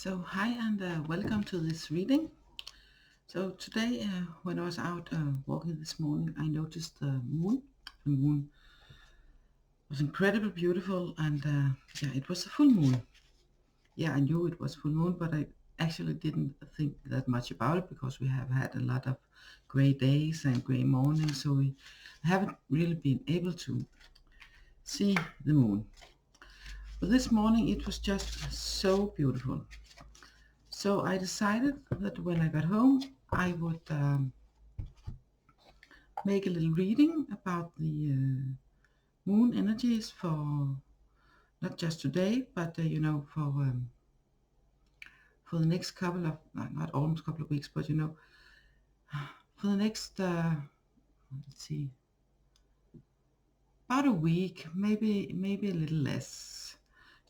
So hi and welcome to this reading. So today when I was out walking this morning, I noticed the moon. The moon was incredibly beautiful, and yeah, it was a full moon. Yeah, I knew it was full moon, but I actually didn't think that much about it because we have had a lot of gray days and gray mornings, so we haven't really been able to see the moon. But this morning it was just so beautiful. So I decided that when I got home, I would make a little reading about the moon energies for not just today, but for the next couple of not almost couple of weeks, but for the next let's see, about a week, maybe a little less.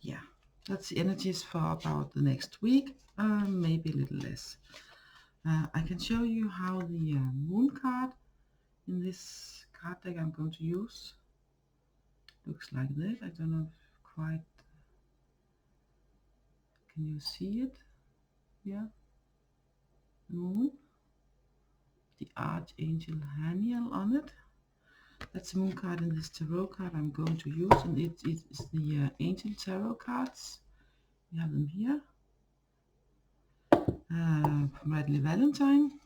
Yeah, that's the energies for about the next week, maybe a little less. I can show you how the moon card in this card deck I'm going to use looks like this. I don't know if quite, can you see it? Yeah, the moon, the Archangel Haniel on it. That's the moon card in this tarot card I'm going to use, and it is the ancient tarot cards. We have them here from Radleigh Valentine.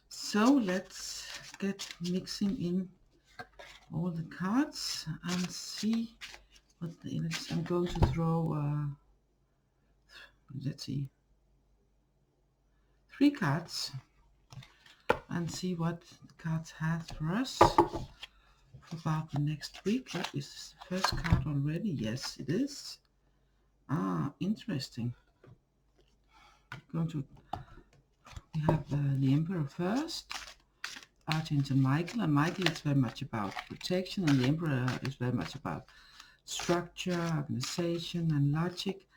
So let's get mixing in all the cards and see what the energies. I'm going to throw let's see, 3 cards and see what the cards have for us for about the next week. That is the first card already. Yes, it is. Interesting. We have the Emperor first, Archangel Michael, and Michael is very much about protection, and the Emperor is very much about structure, organization, and logic.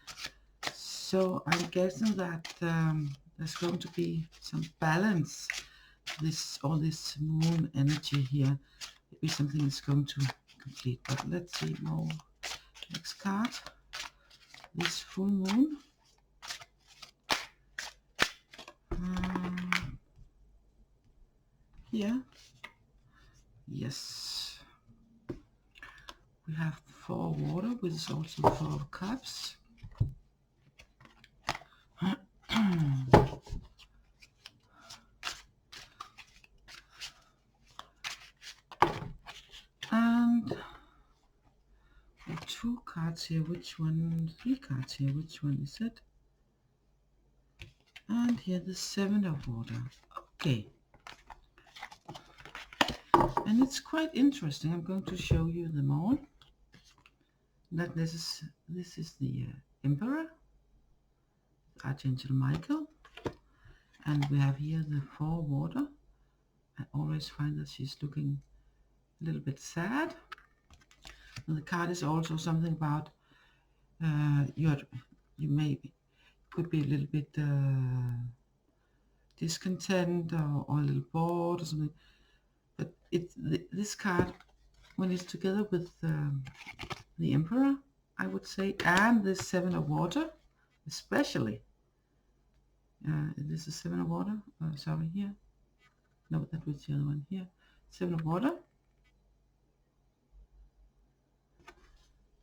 So I'm guessing that there's going to be some balance. All this moon energy here, maybe something is going to complete. But let's see more. Next card, this full moon. Here, yes, we have 4 water, which is also 4 cups. And 2 cards here. Which one? 3 cards here. Which one is it? And here the 7 of water. Okay. And it's quite interesting. I'm going to show you them all. That this is the Emperor, Archangel Michael, and we have here the 4 water. I always find that she's looking a little bit sad. And the card is also something about you could be a little bit discontent or a little bored or something. But this card, when it's together with the Emperor, I would say, and the 7 of water, especially. This is 7 of water. Sorry, here. No, that was the other one here. 7 of water.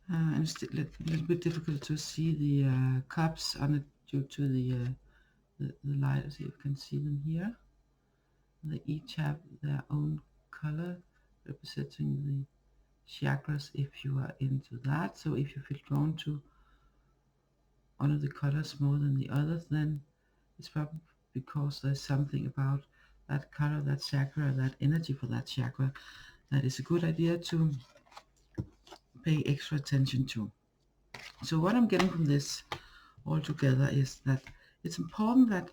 And it's a little bit difficult to see the cups on it due to the light. So you can see them here. They each have their own color representing the chakras if you are into that. So if you feel drawn to one of the colors more than the others, then it's probably because there's something about that color, that chakra, that energy for that chakra that is a good idea to pay extra attention to. So what I'm getting from this altogether is that it's important that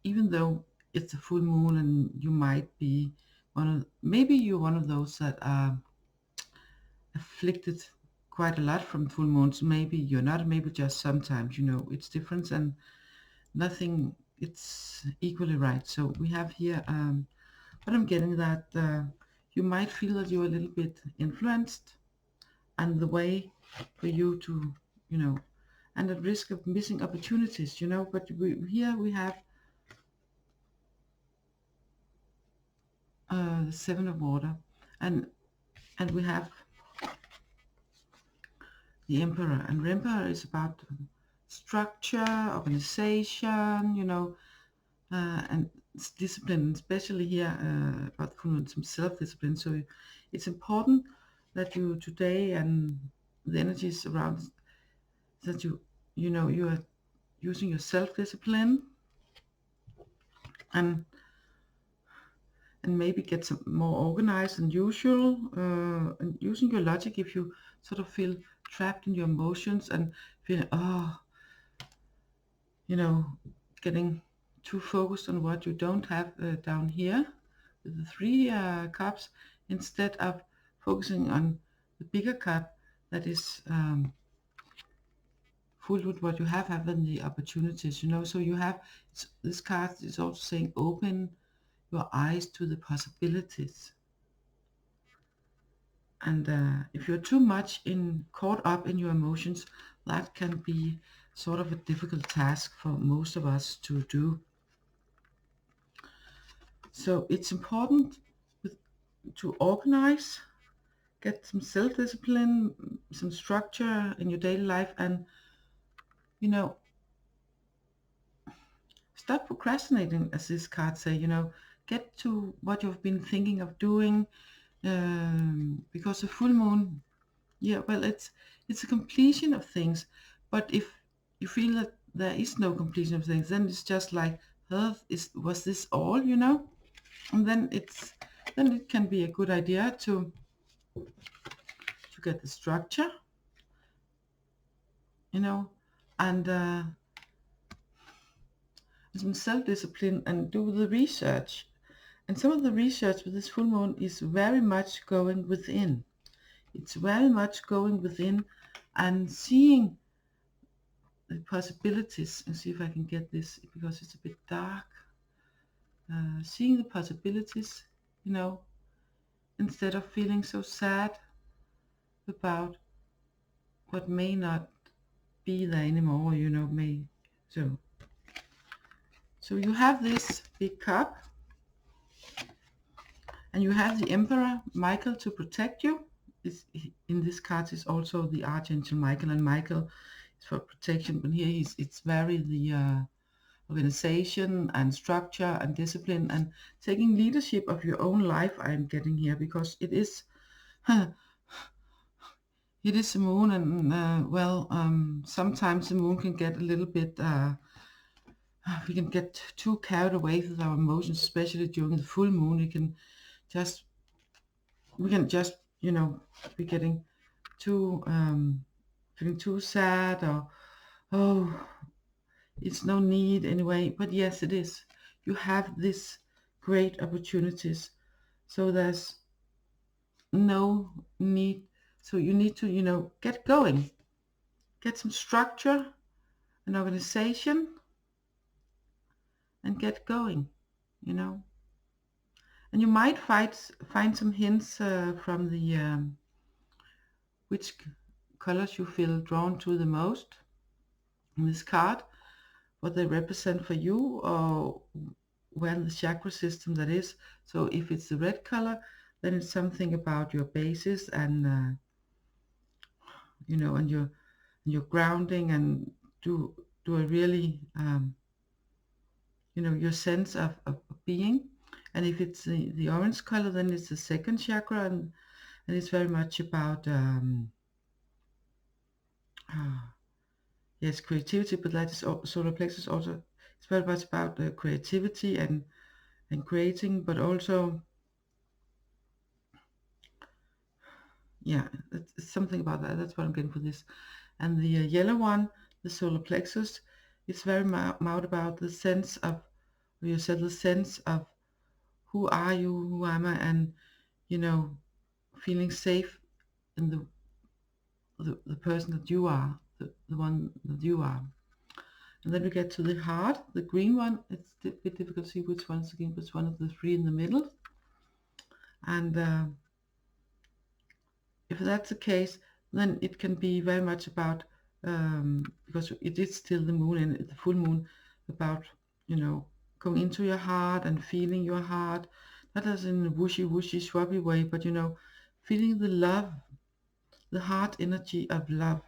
even though it's a full moon and you might be maybe you're one of those that are afflicted quite a lot from full moons, maybe you're not, maybe just sometimes, it's different, and nothing, it's equally right. So we have here what I'm getting, that you might feel that you're a little bit influenced, and the way for you to and at risk of missing opportunities, you know. But here we have the Seven of Water, and we have the Emperor, and Emperor is about structure, organization, you know, and discipline, especially here about some self-discipline. So it's important that you today, and the energies around, that you know, you are using your self-discipline, and maybe get some more organized than usual, and using your logic if you sort of feel trapped in your emotions and feel, oh, you know, getting too focused on what you don't have down here with the three cups, instead of focusing on the bigger cup that is full with what you have and the opportunities, you know. So you have, this card is also saying open your eyes to the possibilities. And if you're too much caught up in your emotions, that can be sort of a difficult task for most of us to do. So it's important to organize, get some self-discipline, some structure in your daily life, and, you know, stop procrastinating, as this card say, you know. Get to what you've been thinking of doing, because the full moon, yeah, well, it's a completion of things. But if you feel that there is no completion of things, then it's just like, was this all, you know? And then it can be a good idea to get the structure, you know, and some self-discipline, and do the research. And some of the research with this full moon is very much going within. It's very much going within and seeing the possibilities. And see if I can get this, because it's a bit dark. Seeing the possibilities, you know, instead of feeling so sad about what may not be there anymore, you know, so you have this big cup, and you have the Emperor Michael to protect you. In this card is also the Archangel Michael, and Michael is for protection, but here it's very the organization and structure and discipline and taking leadership of your own life, I'm getting here, because it is it is the moon, and sometimes the moon can get a little bit we can get too carried away with our emotions, especially during the full moon. We can just you know, be getting too feeling too sad, or, oh, it's no need anyway. But yes, it is. You have this great opportunities, so there's no need. So you need to, you know, get going, get some structure and organization, and get going, you know. And you might find some hints from the which colors you feel drawn to the most in this card, what they represent for you, or where the chakra system that is. So if it's the red color, then it's something about your basis, and you know, and your grounding, and do a really you know, your sense of being. And if it's the orange color, then it's the second chakra, and it's very much about yes, creativity, but that is solar plexus also. It's very much about creativity and creating, but also, yeah, it's something about that. That's what I'm getting for this. And the yellow one, the solar plexus, it's very much about the sense of yourself, the sense of who are you, who am I, and, you know, feeling safe in the person that you are, the one that you are. And then we get to the heart, the green one. It's a bit difficult to see which one is again, but it's one of the three in the middle. And if that's the case, then it can be very much about because it is still the moon and the full moon, about, you know, going into your heart and feeling your heart, not as in a whooshy whooshy swabby way, but, you know, feeling the love, the heart energy of love,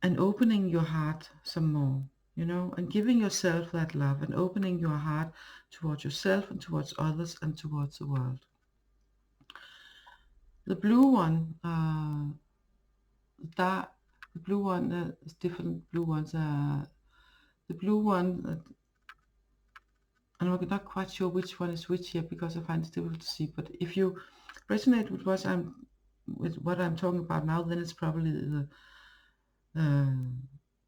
and opening your heart some more, you know, and giving yourself that love and opening your heart towards yourself and towards others and towards the world. The blue one, the blue one, there's different blue ones. The blue one, and I'm not quite sure which one is which here because I find it difficult to see. But if you resonate with what I'm talking about now, then it's probably the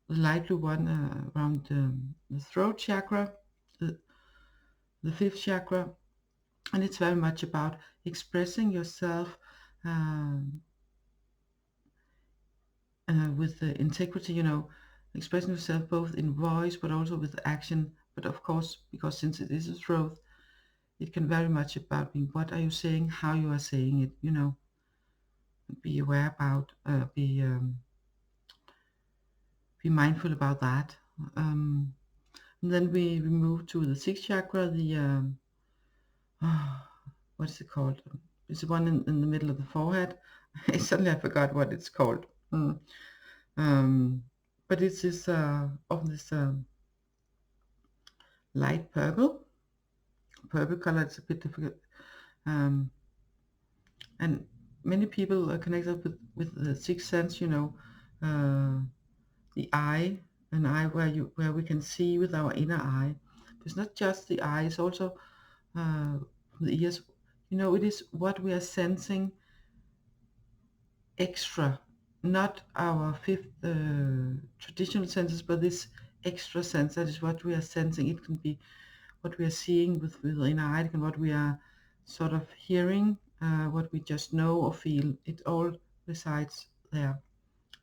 light blue one around the throat chakra, the fifth chakra, and it's very much about expressing yourself with the integrity, you know, expressing yourself both in voice but also with action. But of course, because since it is a throat, it can very much about being what are you saying, how you are saying it, you know. Be aware about, be mindful about that. And then we move to the sixth chakra, the what is it called? It's the one in the middle of the forehead. Suddenly I forgot what it's called. But it's this of this light purple color. It's a bit difficult, and many people are connected with the sixth sense, you know, the eye, an eye where we can see with our inner eye. It's not just the eye, it's also the ears, you know. It is what we are sensing extra, not our fifth traditional senses, but this extra sense, that is what we are sensing. It can be what we are seeing with the inner eye, and what we are sort of hearing, what we just know or feel. It all resides there.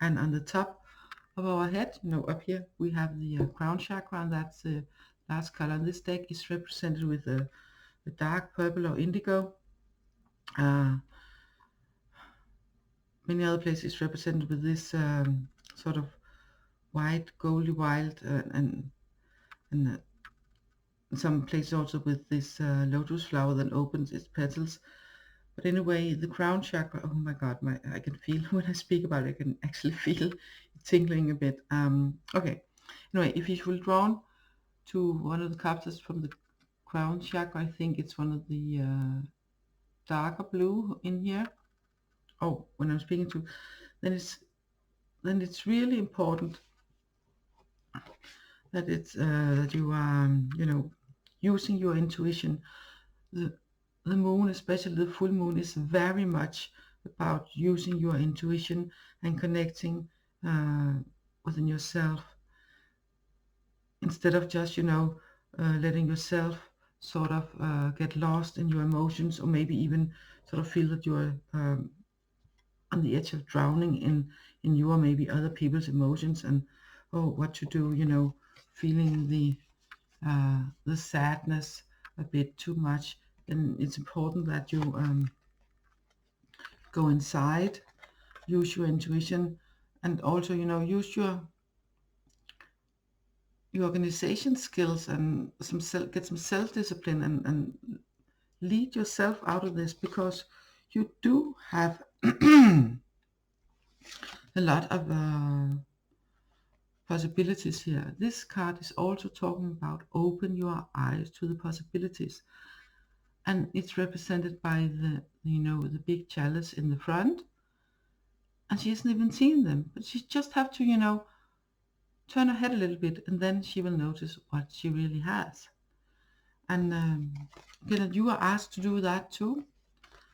And on the top of our head, you know, up here, we have the crown chakra, and that's the last color. And this deck is represented with a dark purple or indigo. Many other places represented with this sort of white, goldy wild, and some places also with this lotus flower that opens its petals. But anyway, the crown chakra, oh my god, I can feel when I speak about it, I can actually feel it tingling a bit. Okay, anyway, if you will drawn to one of the cards from the crown chakra, I think it's one of the darker blue in here. Oh, when I'm speaking to, then it's really important that it's that you are, you know, using your intuition. The moon, especially the full moon, is very much about using your intuition and connecting within yourself, instead of just, you know, letting yourself sort of get lost in your emotions, or maybe even sort of feel that you're on the edge of drowning in your, maybe other people's emotions, and oh, what to do, you know, feeling the sadness a bit too much. Then it's important that you go inside, use your intuition, and also, you know, use your organization skills, and get some self-discipline, and lead yourself out of this, because you do have a lot of possibilities here. This card is also talking about open your eyes to the possibilities, and it's represented by the, you know, the big chalice in the front, and she hasn't even seen them, but she just have to, you know, turn her head a little bit, and then she will notice what she really has. And again, you are asked to do that too,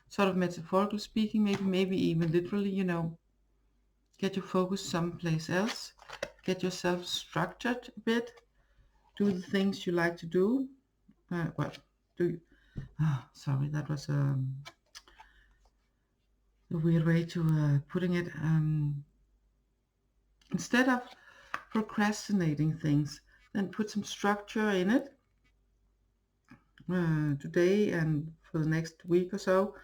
sort of metaphorically speaking, maybe even literally, you know. Get your focus someplace else, get yourself structured a bit, do the things you like to do. Sorry, that was a weird way to putting it. Instead of procrastinating things, then put some structure in it today and for the next week or so.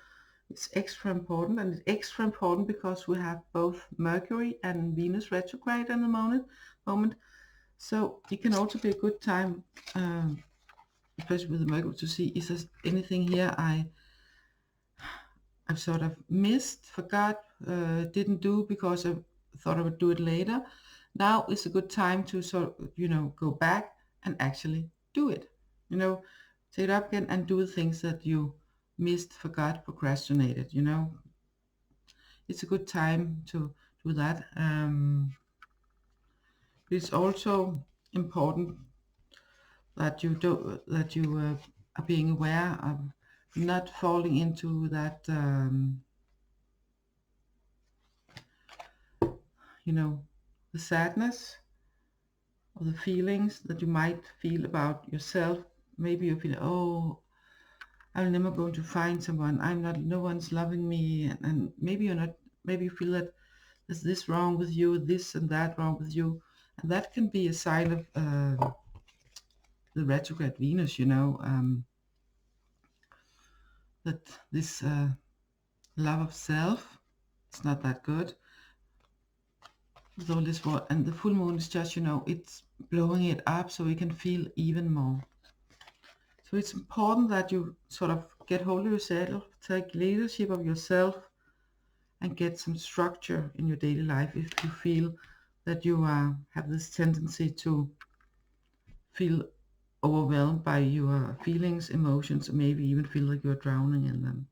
It's extra important, and it's extra important because we have both Mercury and Venus retrograde in the moment. So it can also be a good time, especially with the Mercury, to see is there anything here I've sort of missed, forgot, didn't do because I thought I would do it later. Now is a good time to sort of, go back and actually do it. Take it up again and do the things that you missed, forgot, procrastinated. It's a good time to do that. It's also important that you are being aware of not falling into that the sadness or the feelings that you might feel about yourself. Maybe you feel, oh, I'm never going to find someone, no one's loving me, and maybe you feel that there's this wrong with you, this and that wrong with you, and that can be a sign of the retrograde Venus, that this love of self, it's not that good. With all this war, and the full moon is just, it's blowing it up so you can feel even more. So it's important that you sort of get hold of yourself, take leadership of yourself, and get some structure in your daily life if you feel that you have this tendency to feel overwhelmed by your feelings, emotions, or maybe even feel like you're drowning in them.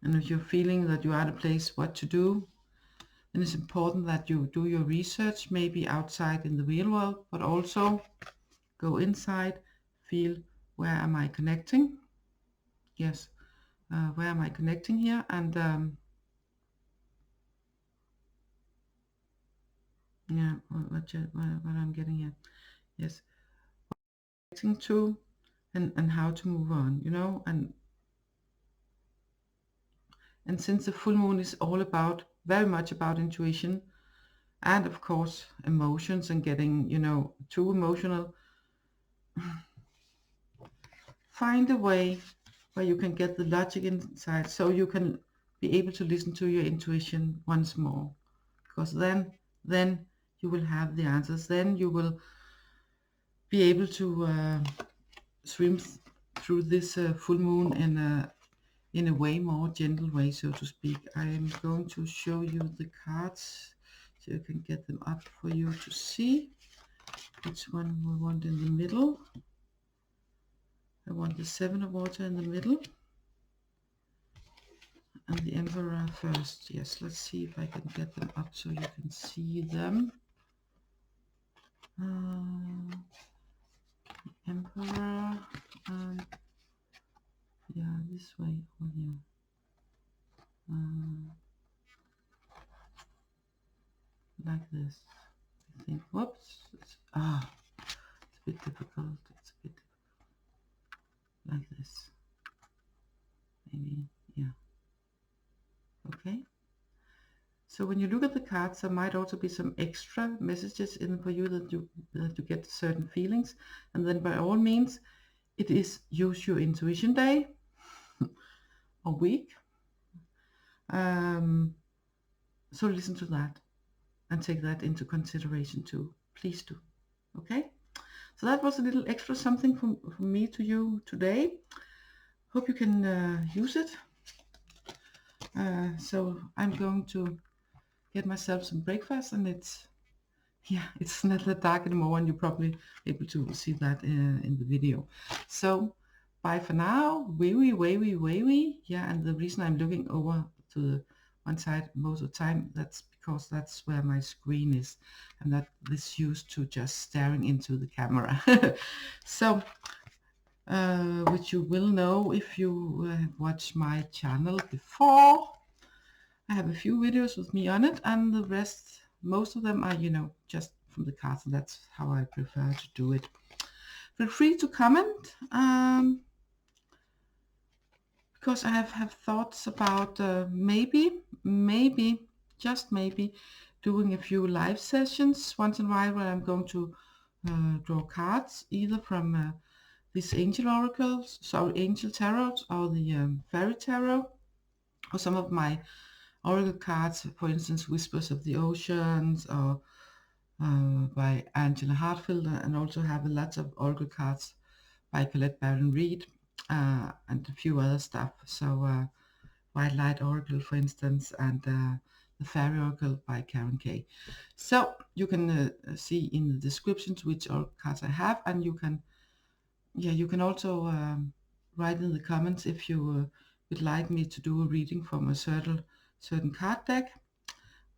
And if you're feeling that you are at a place what to do, then it's important that you do your research, maybe outside in the real world, but also go inside, feel, where am I connecting? Yes, where am I connecting here? And yeah, what I'm getting here. Yes, connecting to, and how to move on, and since the full moon is all about, very much about intuition, and of course emotions, and getting, too emotional, find a way where you can get the logic inside so you can be able to listen to your intuition once more, because then you will have the answers. Then you will be able to swim through this full moon in a way more gentle way, so to speak. I am going to show you the cards so you can get them up for you to see which one we want in the middle. I want the Seven of Water in the middle and the Emperor first. Yes, let's see if I can get them up so you can see them. Emperor, yeah, this way or here. Like this. I think, whoops, it's a bit difficult. It's a bit difficult. Like this. Maybe, yeah. Okay. So when you look at the cards, there might also be some extra messages in for you that you get certain feelings, and then by all means, it is use your intuition day or week. So listen to that and take that into consideration too. Please do. Okay. So that was a little extra something from me to you today. Hope you can use it. So I'm going to get myself some breakfast, and it's not that dark anymore, and you're probably able to see that in the video. So bye for now. Wee. Yeah, and the reason I'm looking over to the one side most of the time, that's because that's where my screen is, and that this used to just staring into the camera. So which you will know if you have watched my channel before. I have a few videos with me on it, and the rest, most of them are, just from the cards, and that's how I prefer to do it. Feel free to comment, because I have thoughts about maybe, just maybe, doing a few live sessions once in a while where I'm going to draw cards, either from these angel oracles, sorry, angel tarots, or the fairy tarot, or some of my oracle cards, for instance, Whispers of the Oceans, or by Angela Hartfield, and also have lots of oracle cards by COLETTE BARON-REID, and a few other stuff. So White Light Oracle, for instance, and the Fairy Oracle by Karen K. So you can see in the descriptions which oracle cards I have, and you can also write in the comments if you would like me to do a reading from a certain card deck.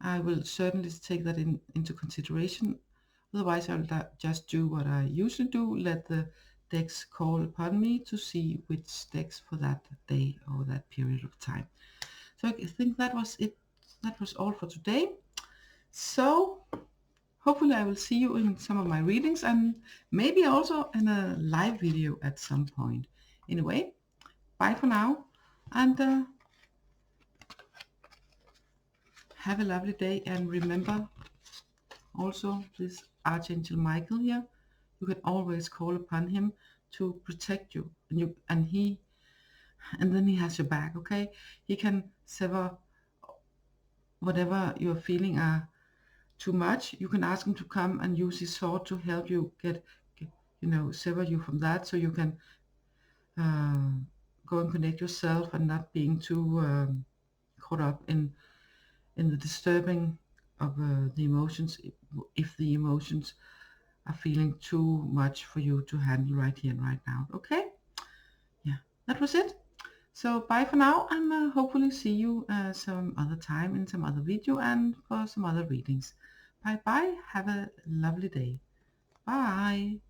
I will certainly take that into consideration. Otherwise, I'll just do what I usually do, let the decks call upon me to see which decks for that day or that period of time. So I think that was it. That was all for today. So hopefully I will see you in some of my readings, and maybe also in a live video at some point. Anyway, bye for now, and have a lovely day. And remember also this Archangel Michael here, you can always call upon him to protect you, and then he has your back. Okay, he can sever whatever you're feeling are too much. You can ask him to come and use his sword to help you get sever you from that, so you can go and connect yourself and not being too caught up in the disturbing of the emotions, if the emotions are feeling too much for you to handle right here and right now. Okay, yeah, that was it. So bye for now, and hopefully see you some other time in some other video and for some other readings. Bye bye, have a lovely day. Bye.